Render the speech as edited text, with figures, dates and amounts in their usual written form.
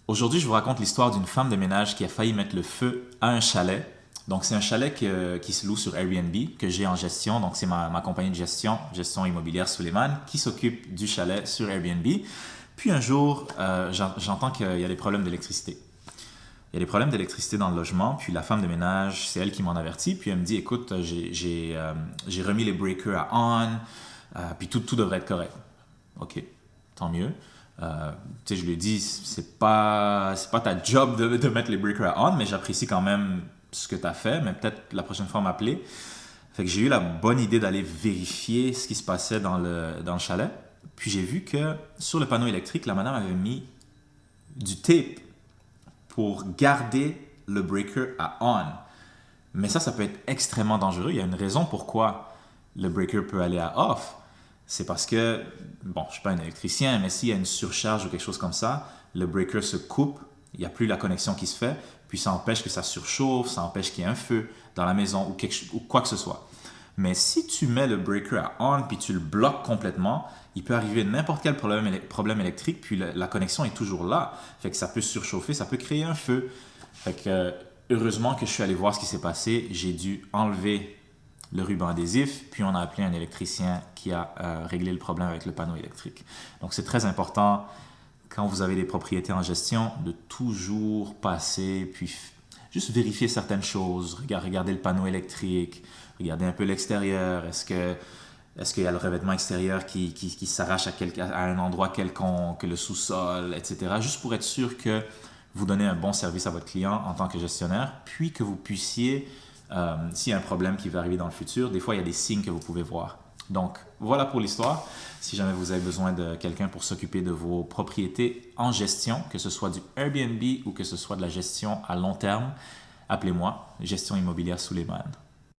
Aujourd'hui, je vous raconte l'histoire d'une femme de ménage qui a failli mettre le feu à un chalet. Donc, c'est un chalet qui se loue sur Airbnb, que j'ai en gestion. Donc, c'est ma compagnie de gestion immobilière Suleiman, qui s'occupe du chalet sur Airbnb. Puis un jour, j'entends qu'il y a des problèmes d'électricité. Il y a des problèmes d'électricité dans le logement, puis la femme de ménage, c'est elle qui m'en avertit. Puis elle me dit, écoute, j'ai remis les breakers à on, puis tout devrait être correct. OK, tant mieux. Tu sais, je lui ai dit, c'est pas ta job de mettre les breakers à on, mais j'apprécie quand même ce que tu as fait, mais peut-être la prochaine fois m'appeler. Fait que j'ai eu la bonne idée d'aller vérifier ce qui se passait dans le chalet. Puis j'ai vu que sur le panneau électrique, la madame avait mis du tape pour garder le breaker à on. Mais ça peut être extrêmement dangereux. Il y a une raison pourquoi le breaker peut aller à off. C'est parce que, bon, je ne suis pas un électricien, mais s'il y a une surcharge ou quelque chose comme ça, le breaker se coupe, il n'y a plus la connexion qui se fait, puis ça empêche que ça surchauffe, ça empêche qu'il y ait un feu dans la maison ou quoi que ce soit. Mais si tu mets le breaker à on puis tu le bloques complètement, il peut arriver n'importe quel problème électrique, puis la connexion est toujours là. Fait que ça peut surchauffer, ça peut créer un feu. Fait que heureusement que je suis allé voir ce qui s'est passé. J'ai dû enlever le ruban adhésif, puis on a appelé un électricien qui a réglé le problème avec le panneau électrique. Donc c'est très important quand vous avez des propriétés en gestion de toujours passer, puis juste vérifier certaines choses, regarder le panneau électrique, regarder un peu l'extérieur, est-ce qu'il y a le revêtement extérieur qui s'arrache à un endroit quelconque, le sous-sol, etc. Juste pour être sûr que vous donnez un bon service à votre client en tant que gestionnaire, puis que vous puissiez, s'il y a un problème qui va arriver dans le futur, des fois il y a des signes que vous pouvez voir. Donc voilà pour l'histoire. Si jamais vous avez besoin de quelqu'un pour s'occuper de vos propriétés en gestion, que ce soit du Airbnb ou que ce soit de la gestion à long terme, appelez-moi, Gestion immobilière Suleiman.